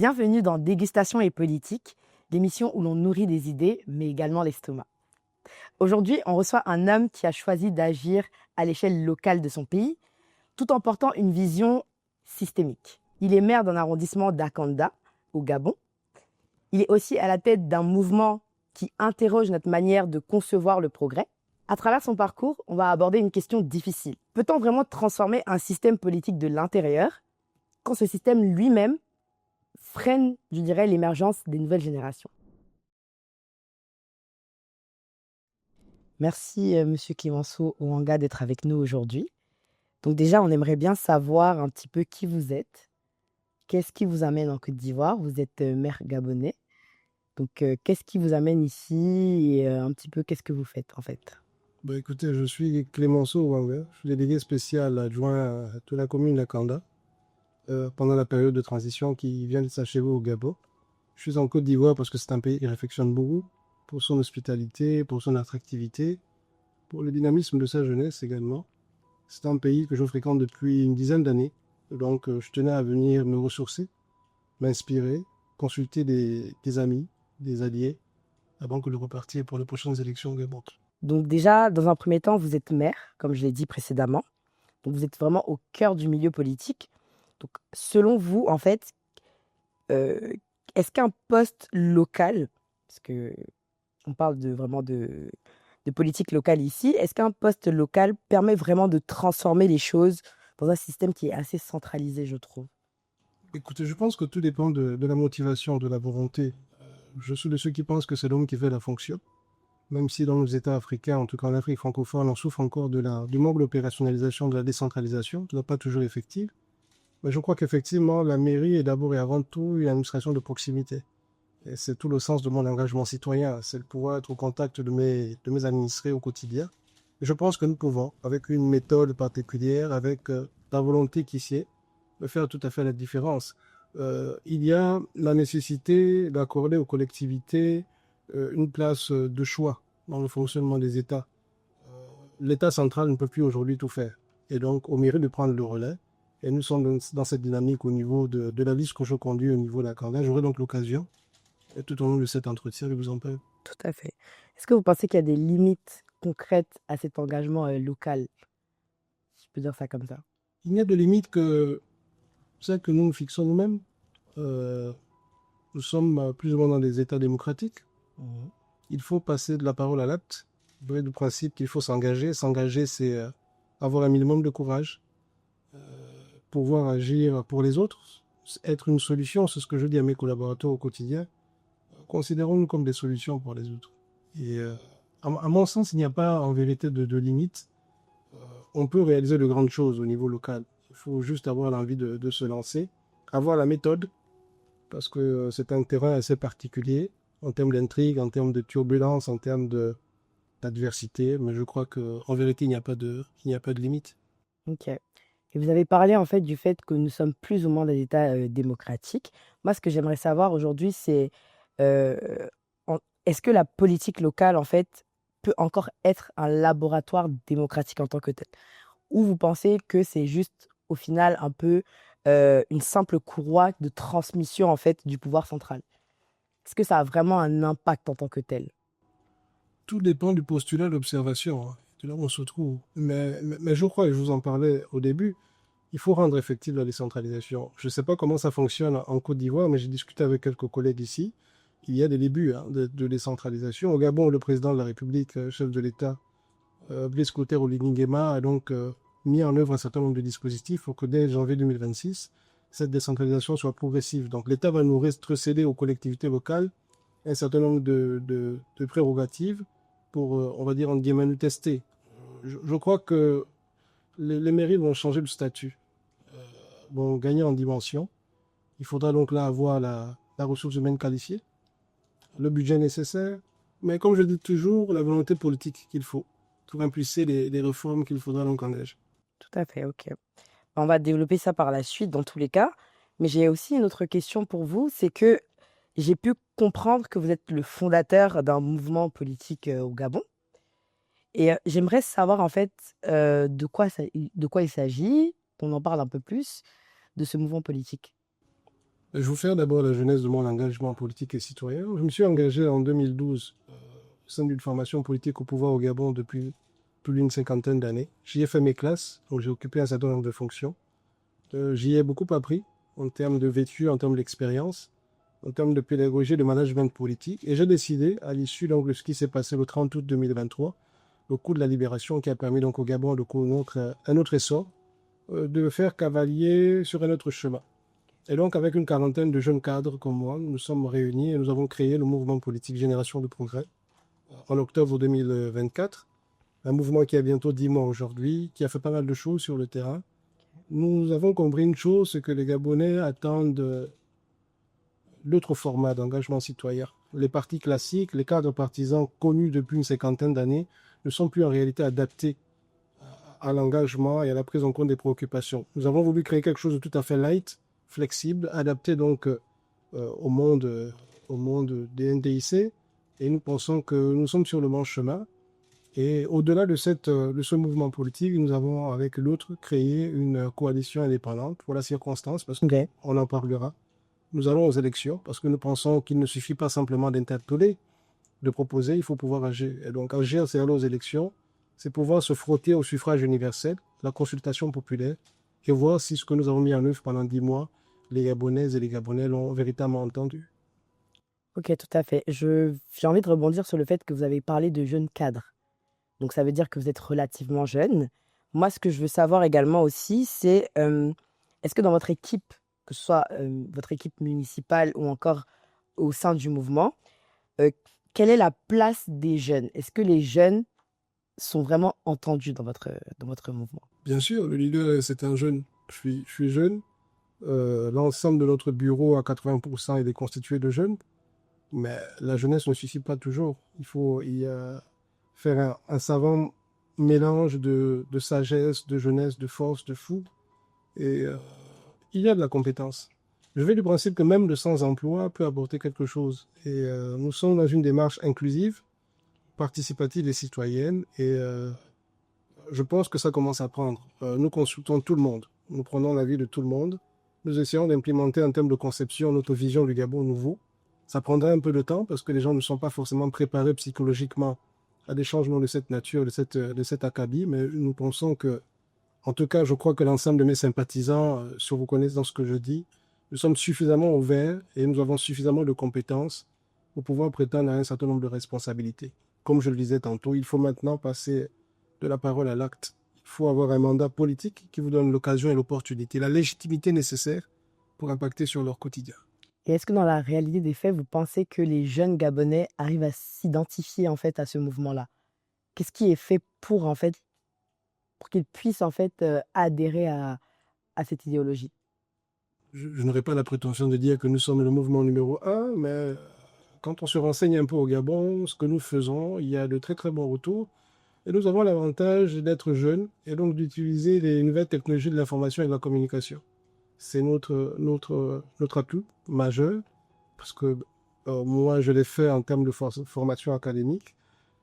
Bienvenue dans Dégustation et politique, l'émission où l'on nourrit des idées, mais également l'estomac. Aujourd'hui, on reçoit un homme qui a choisi d'agir à l'échelle locale de son pays, tout en portant une vision systémique. Il est maire d'un arrondissement d'Akanda, au Gabon. Il est aussi à la tête d'un mouvement qui interroge notre manière de concevoir le progrès. À travers son parcours, on va aborder une question difficile. Peut-on vraiment transformer un système politique de l'intérieur quand ce système lui-même freine, je dirais, l'émergence des nouvelles générations? Merci, Monsieur Clémenceau Ouanga d'être avec nous aujourd'hui. Donc déjà, on aimerait bien savoir un petit peu qui vous êtes. Qu'est-ce qui vous amène en Côte d'Ivoire? Vous êtes, maire gabonais. Donc, qu'est-ce qui vous amène ici et un petit peu qu'est-ce que vous faites, en fait? Bah, écoutez, je suis Clémenceau Ouanga, je suis délégué spécial adjoint de la commune d'Akanda pendant la période de transition qui vient de s'achever au Gabon. Je suis en Côte d'Ivoire parce que c'est un pays qui réflexionne beaucoup pour son hospitalité, pour son attractivité, pour le dynamisme de sa jeunesse également. C'est un pays que je fréquente depuis une dizaine d'années, donc je tenais à venir me ressourcer, m'inspirer, consulter des amis, des alliés, avant que de repartir pour les prochaines élections au Gabon. Donc déjà, dans un premier temps, vous êtes maire, comme je l'ai dit précédemment. Donc vous êtes vraiment au cœur du milieu politique. Donc selon vous, en fait, heu, est-ce qu'un poste local, parce qu'on parle vraiment de politique locale ici, est-ce qu'un poste local permet vraiment de transformer les choses dans un système qui est assez centralisé, je trouve? Écoutez, je pense que tout dépend de la motivation, de la volonté. Je suis de ceux qui pensent que c'est l'homme qui fait la fonction, même si dans nos États africains, en tout cas en Afrique francophone, on souffre encore du manque d'opérationnalisation, de la décentralisation, qui n'est pas toujours effective. Mais je crois qu'effectivement, la mairie est d'abord et avant tout une administration de proximité. Et c'est tout le sens de mon engagement citoyen, c'est de pouvoir être au contact de mes administrés au quotidien. Et je pense que nous pouvons, avec une méthode particulière, avec la volonté qui sied, faire tout à fait la différence. Il y a la nécessité d'accorder aux collectivités une place de choix dans le fonctionnement des États. L'État central ne peut plus aujourd'hui tout faire. Et donc, au mérite de prendre le relais. Et nous sommes dans cette dynamique au niveau de la liste que je conduis au niveau de la Canada. J'aurai donc l'occasion, et tout au long de cet entretien, de vous en parler. Tout à fait. Est-ce que vous pensez qu'il y a des limites concrètes à cet engagement, local? Si je peux dire ça comme ça. Il n'y a de limite que celle que nous nous fixons nous-mêmes. Euh, Nous sommes plus ou moins dans des États démocratiques. Mmh. Il faut passer de la parole à l'acte. Il y a le principe qu'il faut s'engager. S'engager, c'est avoir un minimum de courage, pouvoir agir pour les autres, être une solution. C'est ce que je dis à mes collaborateurs au quotidien. Considérons-nous comme des solutions pour les autres. Et à mon sens, il n'y a pas en vérité de limite. On peut réaliser de grandes choses au niveau local. Il faut juste avoir l'envie de se lancer, avoir la méthode, parce que c'est un terrain assez particulier en termes d'intrigue, en termes de turbulence, en termes d'adversité. Mais je crois qu'en vérité, il n'y a pas de limite. OK, et vous avez parlé, en fait, du fait que nous sommes plus ou moins des États, démocratiques. Moi, ce que j'aimerais savoir aujourd'hui, c'est, heu, en est-ce que la politique locale, en fait, peut encore être un laboratoire démocratique en tant que tel? Ou vous pensez que c'est juste, au final, un peu, une simple courroie de transmission, en fait, du pouvoir central? Est-ce que ça a vraiment un impact en tant que tel? Tout dépend du postulat d'observation, hein, de là où on se trouve. Mais je crois, et je vous en parlais au début, il faut rendre effective la décentralisation. Je ne sais pas comment ça fonctionne en Côte d'Ivoire, mais j'ai discuté avec quelques collègues ici. Il y a des débuts de décentralisation. Au Gabon, le président de la République, chef de l'État, Blaise Clotaire Oligui Nguema, a donc mis en œuvre un certain nombre de dispositifs pour que dès janvier 2026, cette décentralisation soit progressive. Donc l'État va nous rétrocéder aux collectivités locales un certain nombre de prérogatives pour, on va dire, en guillemets, nous tester. Je crois que les mairies vont changer de statut, vont gagner en dimension. Il faudra donc là avoir la ressource humaine qualifiée, le budget nécessaire, mais comme je dis toujours, la volonté politique qu'il faut pour impulser les réformes qu'il faudra donc engager. Tout à fait, OK. On va développer ça par la suite dans tous les cas, mais j'ai aussi une autre question pour vous, c'est que j'ai pu comprendre que vous êtes le fondateur d'un mouvement politique, au Gabon, et j'aimerais savoir en fait, de quoi il s'agit, qu'on en parle un peu plus de ce mouvement politique. Je vais vous faire d'abord la genèse de mon engagement politique et citoyen. Je me suis engagé en 2012 au sein d'une formation politique au pouvoir au Gabon depuis plus d'une cinquantaine d'années. J'y ai fait mes classes, donc j'ai occupé un certain nombre de fonctions. J'y ai beaucoup appris en termes de vécu, en termes d'expérience, en termes de pédagogie, de management politique. Et j'ai décidé, à l'issue donc, de ce qui s'est passé le 30 août 2023, le coup de la libération qui a permis donc au Gabon de connaître un autre essor, de faire cavalier sur un autre chemin. Et donc, avec une quarantaine de jeunes cadres comme moi, nous sommes réunis et nous avons créé le mouvement politique Génération de Progrès en octobre 2024. Un mouvement qui a bientôt 10 mois aujourd'hui, qui a fait pas mal de choses sur le terrain. Nous avons compris une chose, c'est que les Gabonais attendent d'autres formats d'engagement citoyen. Les partis classiques, les cadres partisans connus depuis une cinquantaine d'années ne sont plus en réalité adaptés à l'engagement et à la prise en compte des préoccupations. Nous avons voulu créer quelque chose de tout à fait light, flexible, adapté donc au monde des NDIC, et nous pensons que nous sommes sur le bon chemin. Et au-delà de ce mouvement politique, nous avons avec l'autre créé une coalition indépendante pour la circonstance, parce Ok. qu'on en parlera. Nous allons aux élections parce que nous pensons qu'il ne suffit pas simplement d'interpeller, de proposer, il faut pouvoir agir. Et donc agir, c'est aller aux élections, c'est pouvoir se frotter au suffrage universel, la consultation populaire, et voir si ce que nous avons mis en œuvre pendant 10 mois, les Gabonaises et les Gabonais l'ont véritablement entendu. Ok, tout à fait. J'ai envie de rebondir sur le fait que vous avez parlé de jeunes cadres. Donc ça veut dire que vous êtes relativement jeune. Moi, ce que je veux savoir également aussi, c'est est-ce que dans votre équipe, que ce soit votre équipe municipale ou encore au sein du mouvement, euh, quelle est la place des jeunes? Est-ce que les jeunes sont vraiment entendus dans votre mouvement? Bien sûr, le leader, c'est un jeune. Je suis jeune. L'ensemble de notre bureau, à 80%, il est constitué de jeunes. Mais la jeunesse ne suffit pas toujours. Il faut faire un savant mélange de sagesse, de jeunesse, de force, de fou. Et il y a de la compétence. Je vais du principe que même le sans-emploi peut apporter quelque chose. Et nous sommes dans une démarche inclusive, participative et citoyenne. Et je pense que ça commence à prendre. Nous consultons tout le monde. Nous prenons l'avis de tout le monde. Nous essayons d'implémenter en termes de conception notre vision du Gabon nouveau. Ça prendrait un peu de temps parce que les gens ne sont pas forcément préparés psychologiquement à des changements de cette nature, de cet acabit. Mais nous pensons que, en tout cas, je crois que l'ensemble de mes sympathisants, si vous connaissez dans ce que je dis, nous sommes suffisamment ouverts et nous avons suffisamment de compétences pour pouvoir prétendre à un certain nombre de responsabilités. Comme je le disais tantôt, il faut maintenant passer de la parole à l'acte. Il faut avoir un mandat politique qui vous donne l'occasion et l'opportunité, la légitimité nécessaire pour impacter sur leur quotidien. Et est-ce que dans la réalité des faits, vous pensez que les jeunes Gabonais arrivent à s'identifier en fait à ce mouvement-là? Qu'est-ce qui est fait pour en fait pour qu'ils puissent en fait adhérer à cette idéologie? Je n'aurais pas la prétention de dire que nous sommes le mouvement numéro un, mais quand on se renseigne un peu au Gabon, ce que nous faisons, il y a de très très bons retours. Et nous avons l'avantage d'être jeunes et donc d'utiliser les nouvelles technologies de l'information et de la communication. C'est notre atout majeur parce que moi, je l'ai fait en termes de formation académique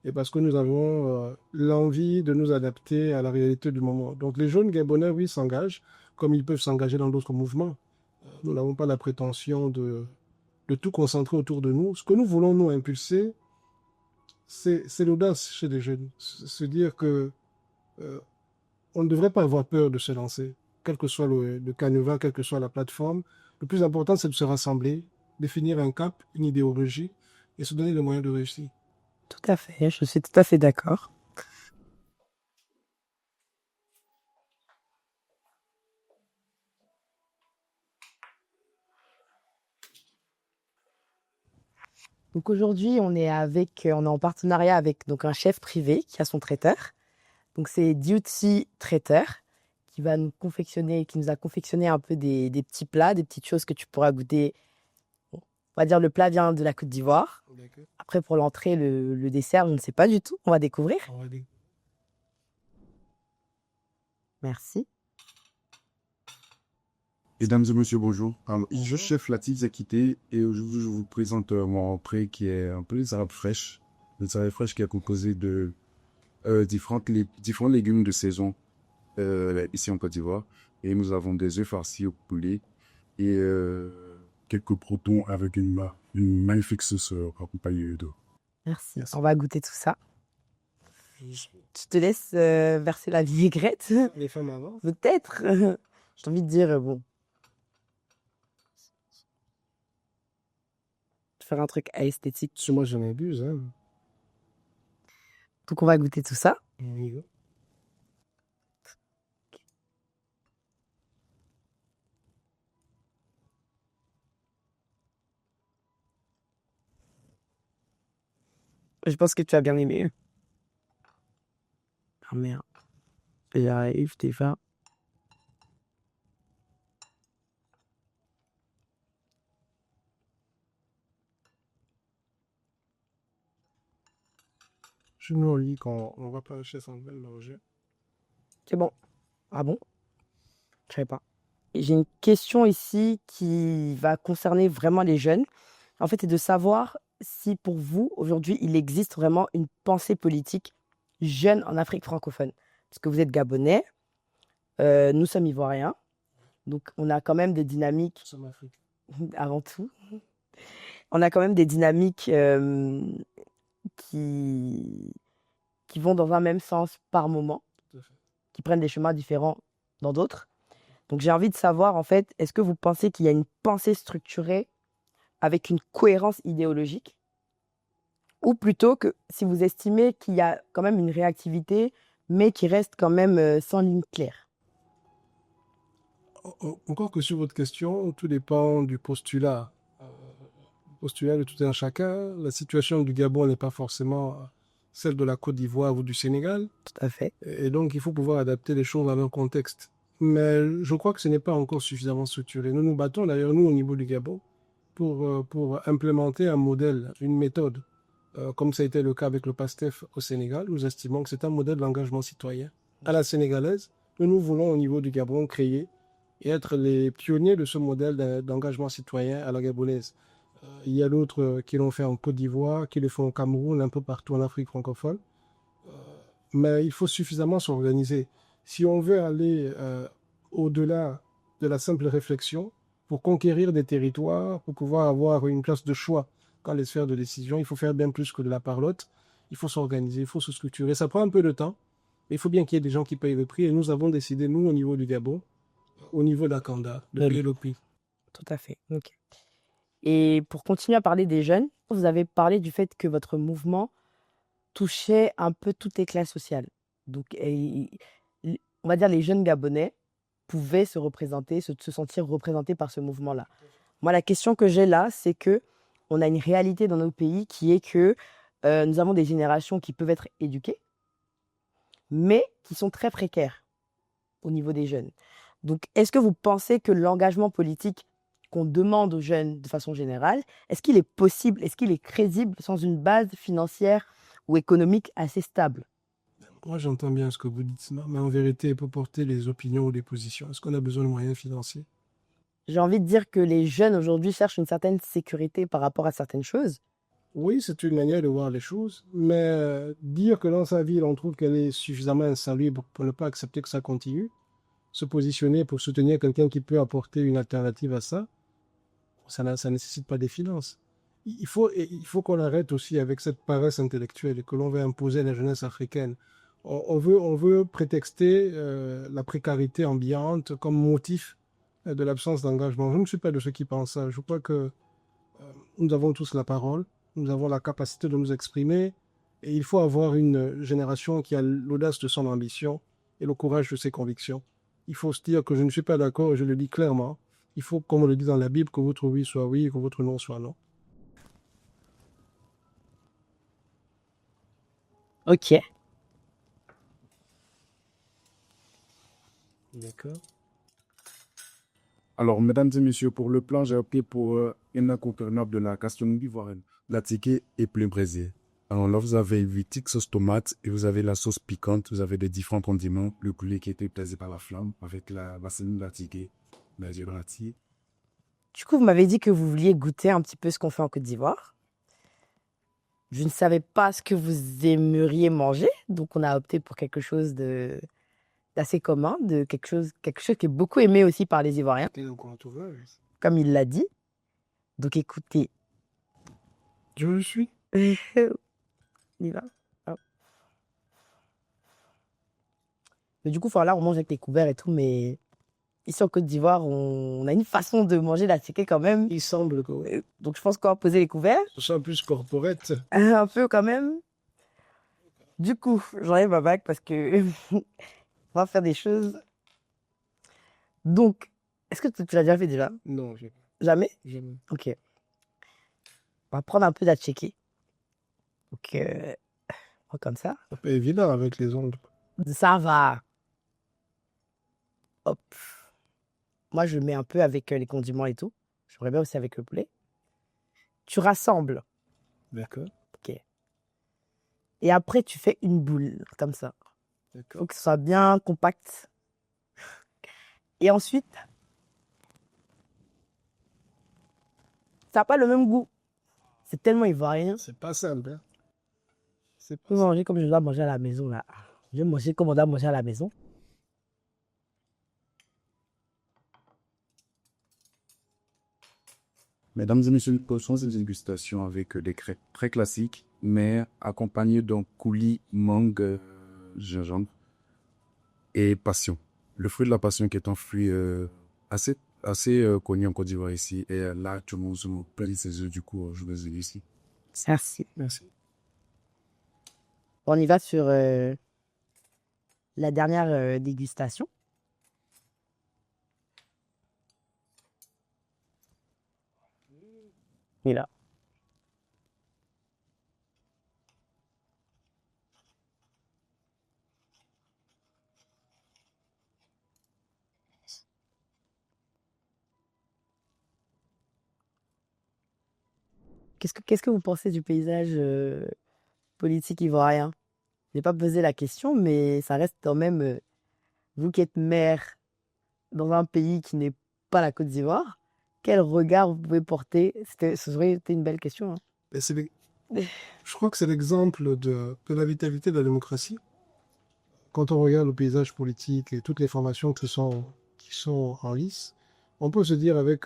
et parce que nous avons l'envie de nous adapter à la réalité du moment. Donc les jeunes Gabonais, oui, s'engagent comme ils peuvent s'engager dans d'autres mouvements. Nous n'avons pas la prétention de tout concentrer autour de nous. Ce que nous voulons nous impulser, c'est l'audace chez les jeunes. Se dire que on ne devrait pas avoir peur de se lancer, quel que soit le canevas, quelle que soit la plateforme. Le plus important, c'est de se rassembler, définir un cap, une idéologie et se donner les moyens de réussir. Tout à fait, je suis tout à fait d'accord. Donc aujourd'hui, on est en partenariat avec donc un chef privé qui a son traiteur. Donc c'est Diutsi Traiteur qui nous a confectionné un peu des petits plats, des petites choses que tu pourras goûter. Bon, on va dire le plat vient de la Côte d'Ivoire. D'accord. Après pour l'entrée, le dessert, je ne sais pas du tout. On va découvrir. On va dire. Merci. Mesdames et messieurs, bonjour. Alors, je suis chef Latif Zakité et aujourd'hui, je vous présente mon entrée qui est un peu des arabes fraîches. Des arabes fraîches qui est composé de différents légumes de saison ici en Côte d'Ivoire. Et nous avons des œufs farcis au poulet et quelques protons avec une magnifique sauce accompagnée d'eau. Merci. Merci. On va goûter tout ça. Je te laisse verser la vinaigrette. Les femmes avant. Peut-être. J'ai envie de dire, bon. Faire un truc esthétique. Parce que moi, j'en abuse. Hein. Donc, on va goûter tout ça. On y va. Je pense que tu as bien aimé. Ah merde. J'arrive déjà. Chez nous, au lit, quand on va pas chez son bel manger. C'est bon. Ah bon? Je savais pas. J'ai une question ici qui va concerner vraiment les jeunes. En fait, c'est de savoir si pour vous, aujourd'hui, il existe vraiment une pensée politique jeune en Afrique francophone. Parce que vous êtes Gabonais, nous sommes Ivoiriens, donc on a quand même des dynamiques, Nous sommes africains. avant tout, on a quand même des dynamiques qui vont dans un même sens par moment, Tout à fait. qui prennent des chemins différents dans d'autres. Donc j'ai envie de savoir, en fait, est-ce que vous pensez qu'il y a une pensée structurée avec une cohérence idéologique? Ou plutôt que si vous estimez qu'il y a quand même une réactivité, mais qui reste quand même sans ligne claire? Encore que sur votre question, tout dépend du postulat. Postulat de tout un chacun. La situation du Gabon n'est pas forcément celle de la Côte d'Ivoire ou du Sénégal. Tout à fait. Et donc, il faut pouvoir adapter les choses à leur contexte. Mais je crois que ce n'est pas encore suffisamment structuré. Nous nous battons d'ailleurs, nous, au niveau du Gabon, pour implémenter un modèle, une méthode, comme ça a été le cas avec le PASTEF au Sénégal. Nous estimons que c'est un modèle d'engagement citoyen à la sénégalaise. Nous voulons, au niveau du Gabon, créer et être les pionniers de ce modèle d'engagement citoyen à la gabonaise. Il y a d'autres qui l'ont fait en Côte d'Ivoire, qui le font au Cameroun, un peu partout en Afrique francophone. Mais il faut suffisamment s'organiser. Si on veut aller au-delà de la simple réflexion, pour conquérir des territoires, pour pouvoir avoir une place de choix dans les sphères de décision, il faut faire bien plus que de la parlotte. Il faut s'organiser, il faut se structurer. Ça prend un peu de temps, mais il faut bien qu'il y ait des gens qui payent le prix. Et nous avons décidé, nous, au niveau du Gabon, au niveau d'Akanda, de payer le prix. Tout à fait. Ok. Et pour continuer à parler des jeunes, vous avez parlé du fait que votre mouvement touchait un peu toutes les classes sociales. Donc, on va dire les jeunes Gabonais pouvaient se représenter, se sentir représentés par ce mouvement-là. Moi, la question que j'ai là, c'est que on a une réalité dans nos pays qui est que nous avons des générations qui peuvent être éduquées, mais qui sont très précaires au niveau des jeunes. Donc, est-ce que vous pensez que l'engagement politique qu'on demande aux jeunes de façon générale, est-ce qu'il est possible, est-ce qu'il est crédible sans une base financière ou économique assez stable? Moi, j'entends bien ce que vous dites, mais en vérité, pour porter les opinions ou les positions, est-ce qu'on a besoin de moyens financiers? J'ai envie de dire que les jeunes aujourd'hui cherchent une certaine sécurité par rapport à certaines choses. Oui, c'est une manière de voir les choses, mais dire que dans sa ville, on trouve qu'elle est suffisamment insalubre pour ne pas accepter que ça continue, se positionner pour soutenir quelqu'un qui peut apporter une alternative à ça, ça nécessite pas des finances. Il faut qu'on arrête aussi avec cette paresse intellectuelle que l'on veut imposer à la jeunesse africaine. On veut prétexter la précarité ambiante comme motif de l'absence d'engagement. Je ne suis pas de ceux qui pensent ça. Je crois que nous avons tous la parole, nous avons la capacité de nous exprimer, et il faut avoir une génération qui a l'audace de son ambition et le courage de ses convictions. Il faut se dire que je ne suis pas d'accord, et je le dis clairement. Il faut, comme on le dit dans la Bible, que votre oui soit oui et que votre non soit non. Ok. D'accord. Alors, mesdames et messieurs, pour le plan, j'ai opté pour un incontournable de la gastronomie ivoirienne. La ticket et plein braisier. Alors là, vous avez 8 sauce tomate et vous avez la sauce piquante. Vous avez des différents condiments. Le poulet qui a été plaisé par la flamme avec la vaseline de la ticket, la râti. Du coup, vous m'avez dit que vous vouliez goûter un petit peu ce qu'on fait en Côte d'Ivoire. Je ne savais pas ce que vous aimeriez manger, donc on a opté pour quelque chose d'assez commun, de quelque chose qui est beaucoup aimé aussi par les Ivoiriens, Et donc, on trouve là, comme il l'a dit. Donc écoutez, Je le suis. on y va. Hop. Mais du coup, enfin, là, on mange avec les couverts et tout, mais ici en Côte d'Ivoire, on a une façon de manger la tchéké quand même. Il semble que Donc je pense qu'on va poser les couverts, ce soit plus corporate. un peu quand même. Du coup, j'enlève ma bague parce que on va faire des choses. Donc, est-ce que tu l'as déjà fait déjà? Non, Jamais? jamais. Ok. On va prendre un peu d'atchéké. Donc, comme ça. C'est pas évident avec les ongles. Ça va. Hop. Moi, je le mets un peu avec les condiments et tout. J'aimerais bien aussi avec le poulet. Tu rassembles. D'accord. Ok. Et après, tu fais une boule, comme ça. Il D'accord. faut que ce soit bien compact. Et ensuite, ça n'a pas le même goût. C'est tellement ivoirien. C'est pas simple. Hein. C'est Je pas peux simple. manger comme je dois manger à la maison, là. Je vais manger comme on doit manger à la maison. Mesdames et messieurs, nous poursuivons cette dégustation avec des crêpes très classiques, mais accompagnées d'un coulis mangue, gingembre et passion. Le fruit de la passion qui est un fruit assez connu en Côte d'Ivoire ici. Et là, tout le monde se plaît ses œufs, du coup, je les ai ici. Merci. Merci. On y va sur la dernière dégustation. Et là. Qu'est-ce que vous pensez du paysage politique ivoirien? Je n'ai pas posé la question, mais ça reste quand même, vous qui êtes maire dans un pays qui n'est pas la Côte d'Ivoire, quel regard vous pouvez porter? Ce serait été une belle question. Hein. Et je crois que c'est l'exemple de la vitalité de la démocratie. Quand on regarde le paysage politique et toutes les formations qui sont en lice, on peut se dire avec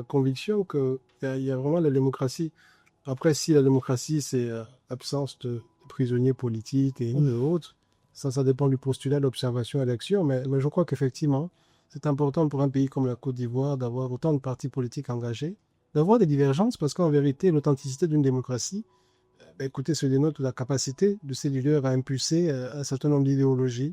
conviction qu'il y a vraiment la démocratie. Après, si la démocratie, c'est absence de prisonniers politiques et autres, ça dépend du postulat, d'observation et d'action. Mais je crois qu'effectivement, c'est important pour un pays comme la Côte d'Ivoire d'avoir autant de partis politiques engagés, d'avoir des divergences, parce qu'en vérité, l'authenticité d'une démocratie, écoutez, se dénote de la capacité de ces leaders à impulser un certain nombre d'idéologies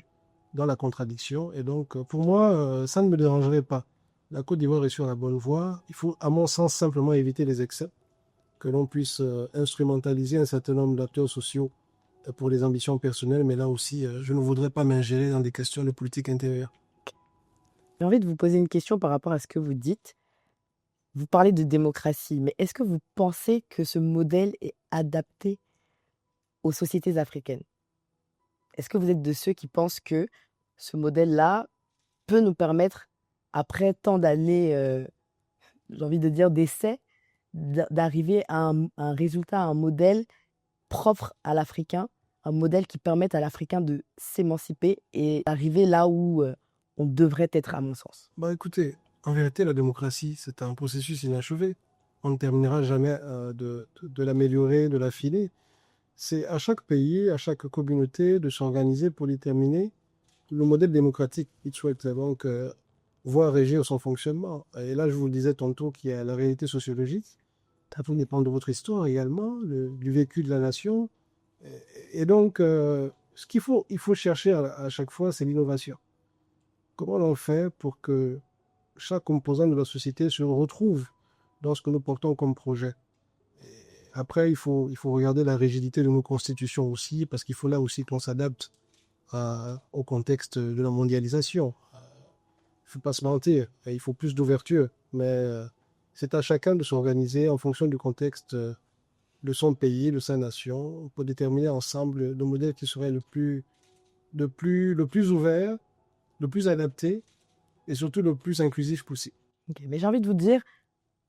dans la contradiction. Et donc, pour moi, ça ne me dérangerait pas. La Côte d'Ivoire est sur la bonne voie. Il faut, à mon sens, simplement éviter les excès, que l'on puisse instrumentaliser un certain nombre d'acteurs sociaux pour les ambitions personnelles. Mais là aussi, je ne voudrais pas m'ingérer dans des questions de politique intérieure. J'ai envie de vous poser une question par rapport à ce que vous dites. Vous parlez de démocratie, mais est-ce que vous pensez que ce modèle est adapté aux sociétés africaines? Est-ce que vous êtes de ceux qui pensent que ce modèle-là peut nous permettre, après tant d'années, j'ai envie de dire d'essais, d'arriver à un résultat, à un modèle propre à l'Africain, un modèle qui permette à l'Africain de s'émanciper et d'arriver là où on devrait être, à mon sens? Bah écoutez, en vérité, la démocratie, c'est un processus inachevé. On ne terminera jamais de l'améliorer, de l'affiner. C'est à chaque pays, à chaque communauté de s'organiser pour déterminer le modèle démocratique qu'il souhaite donc voir régir son fonctionnement. Et là, je vous le disais tantôt qu'il y a la réalité sociologique. Ça peut dépendre de votre histoire également, du vécu de la nation. Et donc, il faut chercher à chaque fois, c'est l'innovation. Comment on fait pour que chaque composant de la société se retrouve dans ce que nous portons comme projet? Après, il faut regarder la rigidité de nos constitutions aussi, parce qu'il faut là aussi qu'on s'adapte au contexte de la mondialisation. Il ne faut pas se mentir, il faut plus d'ouverture, mais c'est à chacun de s'organiser en fonction du contexte de son pays, de sa nation, pour déterminer ensemble le modèle qui serait le plus ouvert, le plus adapté et surtout le plus inclusif possible. Ok, mais j'ai envie de vous dire,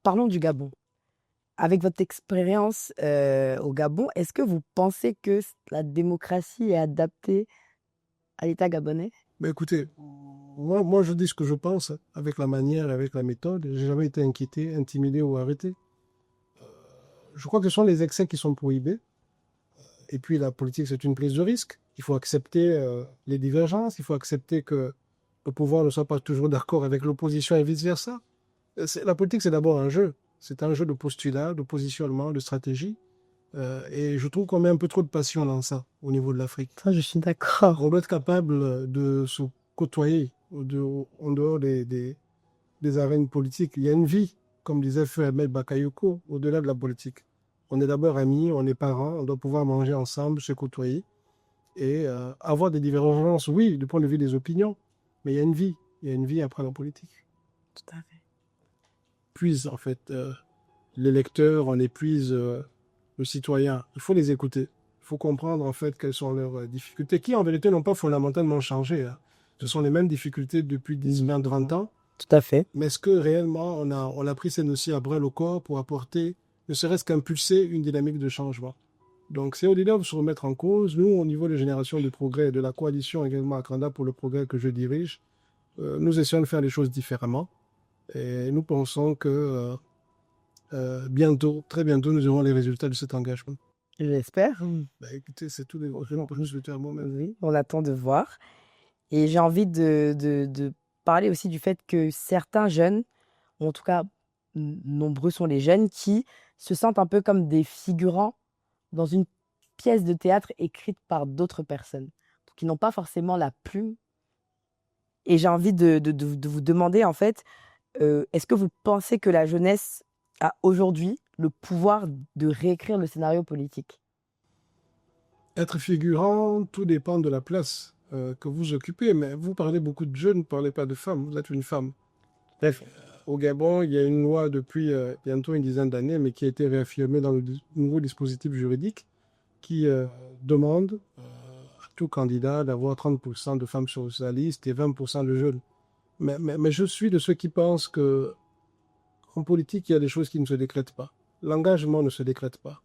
parlons du Gabon. Avec votre expérience au Gabon, est-ce que vous pensez que la démocratie est adaptée à l'État gabonais? Mais écoutez, moi, je dis ce que je pense, hein, avec la manière, avec la méthode. J'ai jamais été inquiété, intimidé ou arrêté. Je crois que ce sont les excès qui sont prohibés. Et puis la politique, c'est une prise de risque. Il faut accepter les divergences, il faut accepter que le pouvoir ne soit pas toujours d'accord avec l'opposition et vice-versa. La politique, c'est d'abord un jeu. C'est un jeu de postulat, de positionnement, de stratégie. Et je trouve qu'on met un peu trop de passion dans ça au niveau de l'Afrique. Ça, je suis d'accord. On doit être capable de se côtoyer en dehors des arènes politiques. Il y a une vie, comme disait Feu Ahmed Bakayoko, au-delà de la politique. On est d'abord amis, on est parents, on doit pouvoir manger ensemble, se côtoyer et avoir des divergences, oui, du point de vue des opinions, mais il y a une vie. Il y a une vie après la politique. Tout à fait. Épuise, en fait, l'électeur, on épuise le citoyen. Il faut les écouter. Il faut comprendre, en fait, quelles sont leurs difficultés, qui, en vérité, n'ont pas fondamentalement changé. Hein. Ce sont les mêmes difficultés depuis 10, 20, 30 ans. Tout à fait. Mais est-ce que réellement on a pris ces dossiers à bras le corps pour apporter, ne serait-ce qu'impulser une dynamique de changement? Donc c'est au-delà de se remettre en cause. Nous, au niveau des générations de progrès, de la coalition également Agranda pour le progrès que je dirige, nous essayons de faire les choses différemment. Et nous pensons que bientôt, très bientôt, nous aurons les résultats de cet engagement. J'espère. Bah, écoutez, c'est tout les vraiment plus le terme moi-même. Oui, on attend de voir. Et j'ai envie de parler aussi du fait que certains jeunes, ou en tout cas nombreux sont les jeunes, qui se sentent un peu comme des figurants dans une pièce de théâtre écrite par d'autres personnes, qui n'ont pas forcément la plume. Et j'ai envie de vous demander, en fait, est-ce que vous pensez que la jeunesse a aujourd'hui le pouvoir de réécrire le scénario politique? Être figurant, tout dépend de la place que vous occupez. Mais vous parlez beaucoup de jeunes, ne parlez pas de femmes. Vous êtes une femme. Bref. Au Gabon, il y a une loi depuis bientôt une dizaine d'années, mais qui a été réaffirmée dans le nouveau dispositif juridique qui demande à tout candidat d'avoir 30% de femmes sur sa liste et 20% de jeunes. Mais je suis de ceux qui pensent que en politique, il y a des choses qui ne se décrètent pas. L'engagement ne se décrète pas.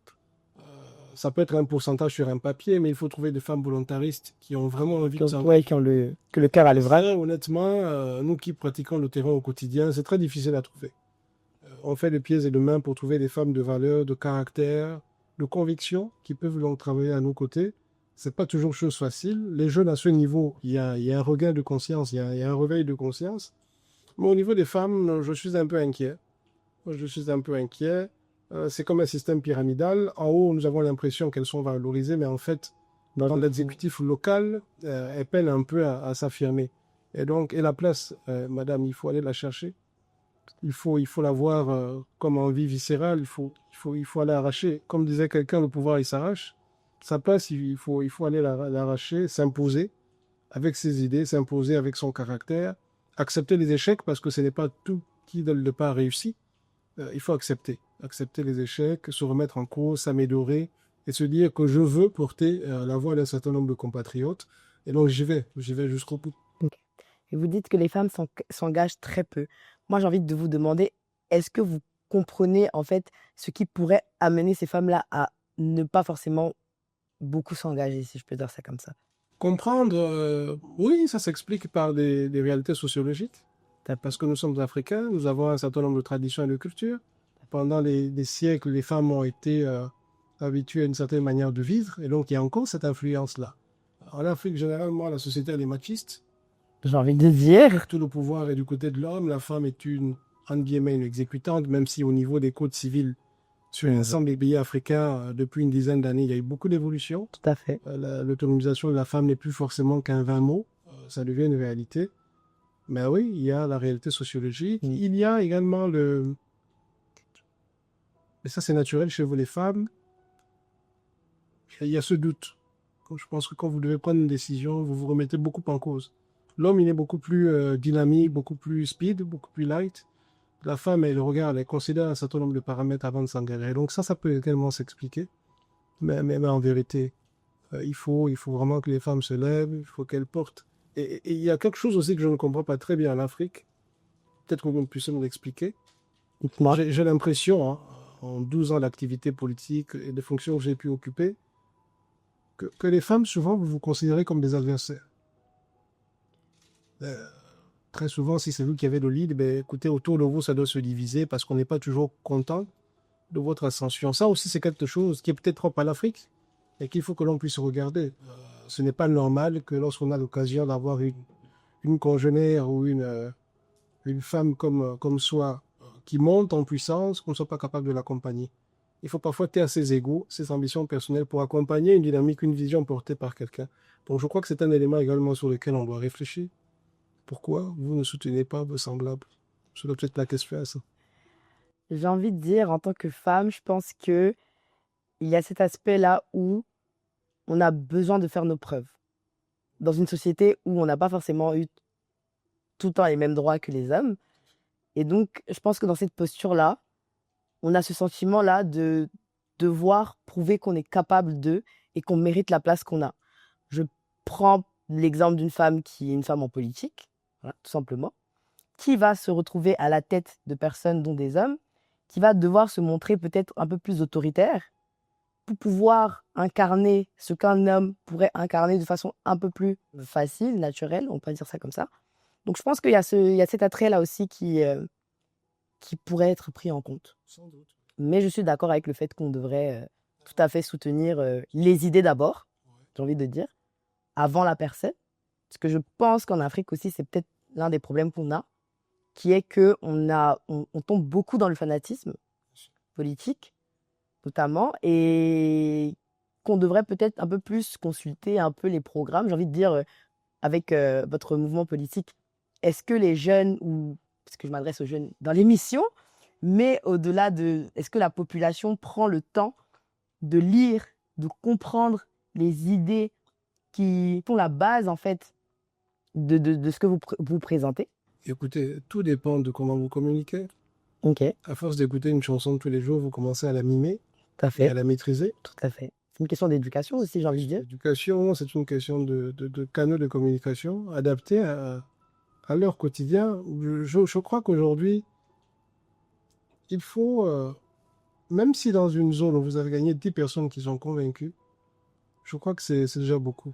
Ça peut être un pourcentage sur un papier, mais il faut trouver des femmes volontaristes qui ont vraiment envie de s'engager. Oui, que le cœur a le vrai. Honnêtement, nous qui pratiquons le terrain au quotidien, c'est très difficile à trouver. On fait des pieds et des mains pour trouver des femmes de valeur, de caractère, de conviction, qui peuvent donc travailler à nos côtés. C'est pas toujours chose facile. Les jeunes à ce niveau, il y a un regain de conscience, il y a un réveil de conscience. Mais au niveau des femmes, je suis un peu inquiet. Je suis un peu inquiet. C'est comme un système pyramidal. En haut, nous avons l'impression qu'elles sont valorisées, mais en fait, dans l'exécutif local, elles peinent un peu à s'affirmer. Et donc, et la place, madame, il faut aller la chercher. Il faut la voir comme envie viscérale. Il faut aller arracher. Comme disait quelqu'un, le pouvoir, il s'arrache. Sa place, il faut aller l'arracher, s'imposer avec ses idées, s'imposer avec son caractère, accepter les échecs parce que ce n'est pas tout qui, dès le départ, réussit. Il faut accepter les échecs, se remettre en cause, s'améliorer et se dire que je veux porter la voix d'un certain nombre de compatriotes. Et donc j'y vais jusqu'au bout. Et vous dites que les femmes s'engagent très peu. Moi, j'ai envie de vous demander, est-ce que vous comprenez en fait ce qui pourrait amener ces femmes-là à ne pas forcément beaucoup s'engager, si je peux dire ça comme ça? Comprendre, oui, ça s'explique par des réalités sociologiques. Parce que nous sommes africains, nous avons un certain nombre de traditions et de cultures. Pendant des siècles, les femmes ont été habituées à une certaine manière de vivre, et donc il y a encore cette influence-là. En Afrique, généralement, la société, elle est machiste. J'ai envie de dire. Tout le pouvoir est du côté de l'homme. La femme est entre guillemets, une exécutante, même si au niveau des codes civils, sur l'ensemble des pays africains, depuis une dizaine d'années, il y a eu beaucoup d'évolutions. Tout à fait. L'autonomisation de la femme n'est plus forcément qu'un vain mot. Ça devient une réalité. Mais oui, il y a la réalité sociologique. Il y a également et ça c'est naturel chez vous les femmes, il y a ce doute. Je pense que quand vous devez prendre une décision, vous vous remettez beaucoup en cause. L'homme, il est beaucoup plus dynamique, beaucoup plus speed, beaucoup plus light. La femme, elle regarde, elle considère un certain nombre de paramètres avant de s'engager. Donc ça peut également s'expliquer. Mais en vérité, il faut vraiment que les femmes se lèvent, il faut qu'elles portent. Et il y a quelque chose aussi que je ne comprends pas très bien en Afrique. Peut-être que vous puissiez me l'expliquer. J'ai l'impression, hein, en 12 ans d'activité politique et des fonctions que j'ai pu occuper, que les femmes, souvent, vous vous considérez comme des adversaires. Très souvent, si c'est vous qui avez le lead, ben, écoutez, autour de vous, ça doit se diviser parce qu'on n'est pas toujours content de votre ascension. Ça aussi, c'est quelque chose qui est peut-être propre à l'Afrique et qu'il faut que l'on puisse regarder. Ce n'est pas normal que lorsqu'on a l'occasion d'avoir une congénère ou une femme comme soi qui monte en puissance, qu'on ne soit pas capable de l'accompagner. Il faut parfois taire ses égos, ses ambitions personnelles pour accompagner une dynamique, une vision portée par quelqu'un. Donc je crois que c'est un élément également sur lequel on doit réfléchir. Pourquoi vous ne soutenez pas vos semblables? C'est peut-être la question à ça. J'ai envie de dire, en tant que femme, je pense que il y a cet aspect-là où on a besoin de faire nos preuves. Dans une société où on n'a pas forcément eu tout le temps les mêmes droits que les hommes. Et donc, je pense que dans cette posture-là, on a ce sentiment-là de devoir prouver qu'on est capable d'eux et qu'on mérite la place qu'on a. Je prends l'exemple d'une femme qui est une femme en politique, voilà, tout simplement, qui va se retrouver à la tête de personnes, dont des hommes, qui va devoir se montrer peut-être un peu plus autoritaire pour pouvoir incarner ce qu'un homme pourrait incarner de façon un peu plus facile, naturelle, on peut dire ça comme ça. Donc je pense qu'il y a cet attrait-là aussi qui pourrait être pris en compte. Sans doute. Mais je suis d'accord avec le fait qu'on devrait tout à fait soutenir les idées d'abord, j'ai envie de dire, avant la personne. Parce que je pense qu'en Afrique aussi, c'est peut-être l'un des problèmes qu'on a, qui est qu'on tombe beaucoup dans le fanatisme politique, notamment, et qu'on devrait peut-être un peu plus consulter un peu les programmes. J'ai envie de dire, avec votre mouvement politique, est-ce que les jeunes, ou parce que je m'adresse aux jeunes dans l'émission, mais au-delà est-ce que la population prend le temps de lire, de comprendre les idées qui font la base, en fait, de ce que vous présentez? Écoutez, tout dépend de comment vous communiquez. Ok, À force d'écouter une chanson tous les jours, vous commencez à la mimer tout à et à fait, la maîtriser. tout à fait. C'est une question d'éducation aussi, j'ai envie de dire. L'éducation, c'est une question de canaux de communication adaptés à leur quotidien. Je crois qu'aujourd'hui, il faut, même si dans une zone où vous avez gagné 10 personnes qui sont convaincues, je crois que c'est déjà beaucoup.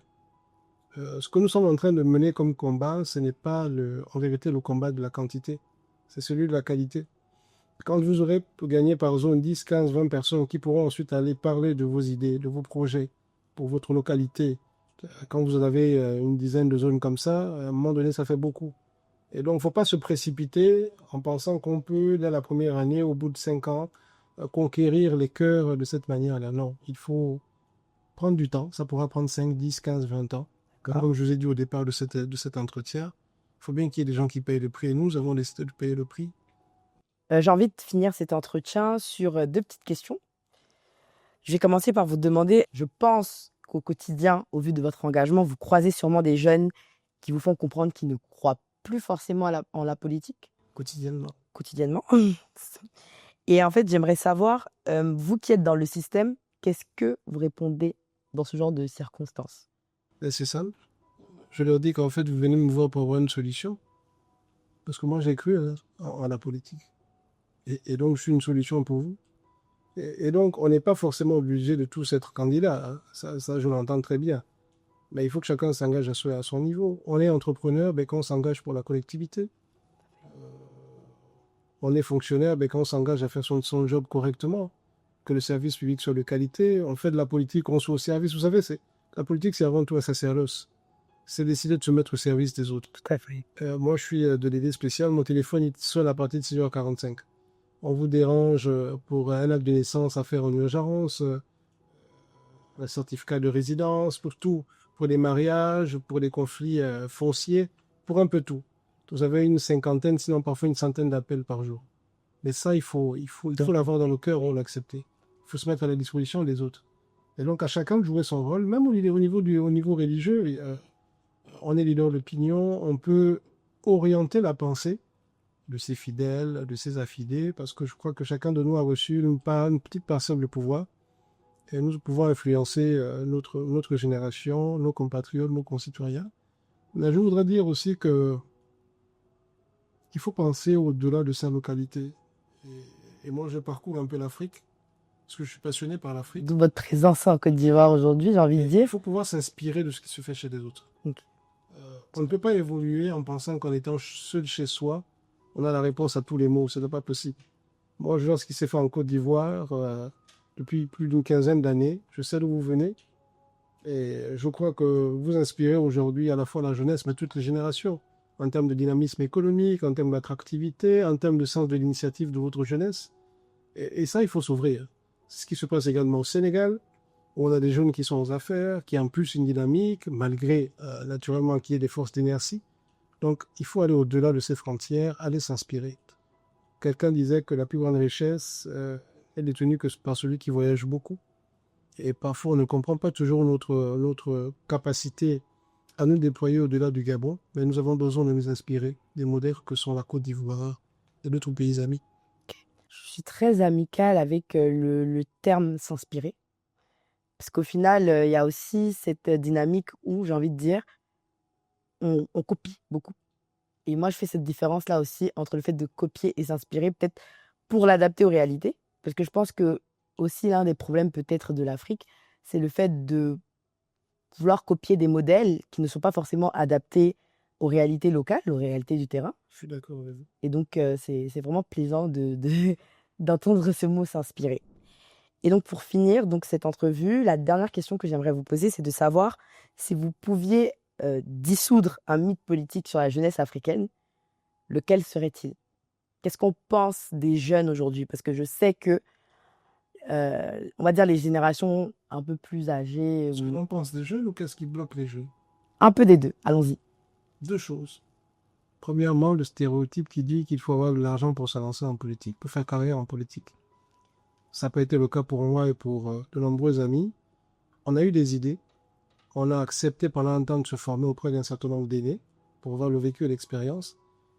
Ce que nous sommes en train de mener comme combat, ce n'est pas en vérité le combat de la quantité, c'est celui de la qualité. Quand vous aurez gagné par zone 10, 15, 20 personnes qui pourront ensuite aller parler de vos idées, de vos projets pour votre localité, quand vous en avez une dizaine de zones comme ça, à un moment donné, ça fait beaucoup. Et donc, il ne faut pas se précipiter en pensant qu'on peut, dès la première année, au bout de 5 ans, conquérir les cœurs de cette manière-là. Non, il faut prendre du temps. Ça pourra prendre 5, 10, 15, 20 ans. Comme je vous ai dit au départ de cet entretien, il faut bien qu'il y ait des gens qui payent le prix. Et nous avons décidé de payer le prix. J'ai envie de finir cet entretien sur 2 petites questions. Je vais commencer par vous demander, je pense qu'au quotidien, au vu de votre engagement, vous croisez sûrement des jeunes qui vous font comprendre qu'ils ne croient plus forcément en la politique, Quotidiennement. quotidiennement. Et en fait, j'aimerais savoir, vous qui êtes dans le système, qu'est-ce que vous répondez dans ce genre de circonstances? Et c'est simple. Je leur dis qu'en fait, vous venez me voir pour avoir une solution. Parce que moi, j'ai cru à la politique. Et donc, je suis une solution pour vous. Et donc, on n'est pas forcément obligé de tous être candidat. Hein. Ça, je l'entends très bien. Mais il faut que chacun s'engage à son niveau. On est entrepreneur, ben, qu'on s'engage pour la collectivité. On est fonctionnaire, ben, qu'on s'engage à faire son job correctement. Que le service public soit de qualité. On fait de la politique, on soit au service. Vous savez, la politique, c'est avant tout un sacerdoce. C'est décider de se mettre au service des autres. Tout à fait. Moi, je suis de l'idée spéciale. Mon téléphone, il sonne à partir de 6h45. On vous dérange pour un acte de naissance à faire en urgence, un certificat de résidence, pour tout, pour les mariages, pour les conflits fonciers, pour un peu tout. Vous avez une cinquantaine, sinon parfois une centaine d'appels par jour. Mais ça, il faut l'avoir dans le cœur ou l'accepter. Il faut se mettre à la disposition des autres. Et donc, à chacun de jouer son rôle, même au niveau religieux, on est leader d'opinion, on peut orienter la pensée de ses fidèles, de ses affidés, parce que je crois que chacun de nous a reçu une petite parcelle de pouvoir, et nous pouvons influencer notre génération, nos compatriotes, nos concitoyens. Mais je voudrais dire aussi qu'il faut penser au-delà de sa localité. Et moi, je parcours un peu l'Afrique, parce que je suis passionné par l'Afrique. D'où votre présence en Côte d'Ivoire aujourd'hui, j'ai envie de Il dire. faut pouvoir s'inspirer de ce qui se fait chez les autres. Ok. On ne peut pas évoluer en pensant qu'en étant seul chez soi, on a la réponse à tous les maux. Ce n'est pas possible. Moi, je vois ce qui s'est fait en Côte d'Ivoire depuis plus d'une quinzaine d'années. Je sais d'où vous venez. Et je crois que vous inspirez aujourd'hui à la fois la jeunesse, mais toutes les générations, en termes de dynamisme économique, en termes d'attractivité, en termes de sens de l'initiative de votre jeunesse. Et ça, il faut s'ouvrir. C'est ce qui se passe également au Sénégal, où on a des jeunes qui sont aux affaires, qui ont plus une dynamique, malgré naturellement qu'il y ait des forces d'inertie. Donc, il faut aller au-delà de ces frontières, aller s'inspirer. Quelqu'un disait que la plus grande richesse, elle est détenue que par celui qui voyage beaucoup. Et parfois, on ne comprend pas toujours notre capacité à nous déployer au-delà du Gabon, mais nous avons besoin de nous inspirer des modèles que sont la Côte d'Ivoire et d'autres pays amis. Je suis très amicale avec le terme s'inspirer. Parce qu'au final, il y a aussi cette dynamique où, j'ai envie de dire, on copie beaucoup. Et moi, je fais cette différence-là aussi entre le fait de copier et s'inspirer, peut-être pour l'adapter aux réalités. Parce que je pense que aussi l'un des problèmes peut-être de l'Afrique, c'est le fait de vouloir copier des modèles qui ne sont pas forcément adaptés aux réalités locales, aux réalités du terrain. Je suis d'accord avec vous. Et donc, c'est vraiment plaisant d'entendre ce mot s'inspirer. Et donc, pour finir donc, cette entrevue, la dernière question que j'aimerais vous poser, c'est de savoir si vous pouviez dissoudre un mythe politique sur la jeunesse africaine, lequel serait-il? Qu'est-ce qu'on pense des jeunes aujourd'hui? Parce que je sais que, on va dire, les générations un peu plus âgées, Ce que l'on pense des jeunes ou qu'est-ce qui bloque les jeunes? un peu des deux, allons-y. Deux choses. Premièrement, le stéréotype qui dit qu'il faut avoir de l'argent pour se lancer en politique, pour faire carrière en politique. Ça n'a pas été le cas pour moi et pour de nombreux amis. On a eu des idées. On a accepté pendant un temps de se former auprès d'un certain nombre d'aînés pour avoir le vécu et l'expérience.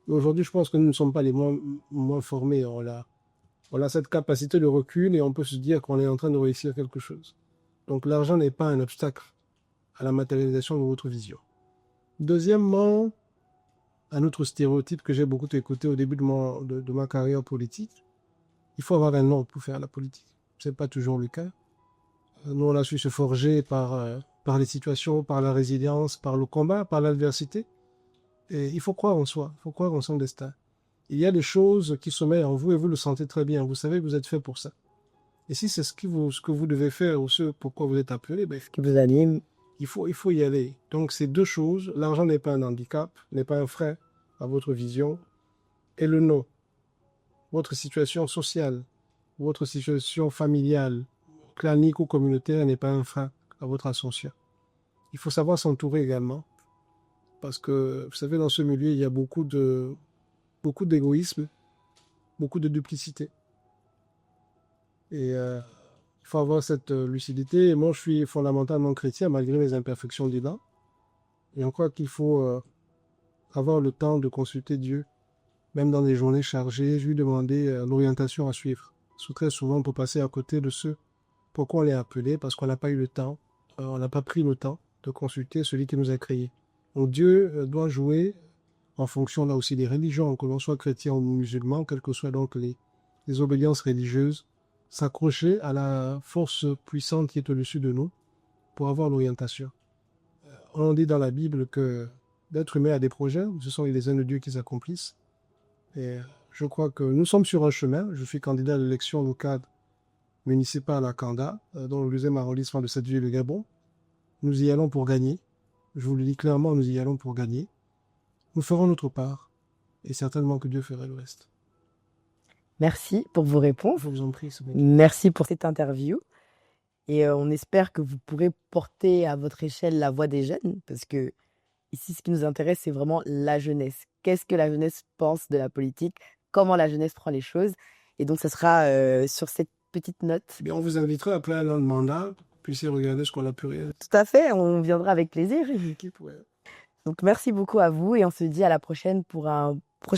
Et aujourd'hui, je pense que nous ne sommes pas les moins formés. On a cette capacité de recul et on peut se dire qu'on est en train de réussir quelque chose. Donc l'argent n'est pas un obstacle à la matérialisation de votre vision. Deuxièmement, un autre stéréotype que j'ai beaucoup écouté au début de ma carrière politique, il faut avoir un nom pour faire la politique. Ce n'est pas toujours le cas. Nous, on a su se forger par les situations, par la résilience, par le combat, par l'adversité. Et il faut croire en soi, il faut croire en son destin. Il y a des choses qui sommeillent en vous et vous le sentez très bien. Vous savez que vous êtes fait pour ça. Et si c'est ce que vous devez faire ou ce pourquoi vous êtes appelé, ben, Qui vous anime? il faut y aller. Donc, ces deux choses, l'argent n'est pas un handicap, n'est pas un frein à votre vision. Et le nom, votre situation sociale, votre situation familiale, clanique ou communautaire n'est pas un frein à votre ascension. Il faut savoir s'entourer également. Parce que, vous savez, dans ce milieu, il y a beaucoup d'égoïsme, beaucoup de duplicité. Et il faut avoir cette lucidité. Et moi, je suis fondamentalement chrétien, malgré les imperfections d'Ilan. Et on croit qu'il faut avoir le temps de consulter Dieu, même dans des journées chargées, je lui demander l'orientation à suivre. Parce que très souvent, on peut passer à côté de ce pourquoi on est appelé, parce qu'on n'a pas eu le temps, on n'a pas pris le temps de consulter celui qui nous a créés. Donc Dieu doit jouer en fonction là aussi des religions, que l'on soit chrétien ou musulman, quelles que soient donc les obédiences religieuses, s'accrocher à la force puissante qui est au-dessus de nous pour avoir l'orientation. On dit dans la Bible que l'être humain a des projets, ce sont les uns de Dieu qui les accomplissent. Et je crois que nous sommes sur un chemin. Je suis candidat à l'élection locale municipale à Kanda, dans le 2e arrondissement de cette ville de Gabon. Nous y allons pour gagner. Je vous le dis clairement, nous y allons pour gagner. Nous ferons notre part et certainement que Dieu fera le reste. Merci pour vos réponses. Je vous en prie. Merci pour cette interview. Et on espère que vous pourrez porter à votre échelle la voix des jeunes, parce que ici, ce qui nous intéresse, c'est vraiment la jeunesse. Qu'est-ce que la jeunesse pense de la politique? Comment la jeunesse prend les choses? Et donc, ce sera sur cette petite note. Bien, on vous invitera après un an de mandat, puissiez regarder ce qu'on a pu réaliser. Tout à fait, on viendra avec plaisir. L'équipe, ouais. Donc, merci beaucoup à vous et on se dit à la prochaine pour un prochain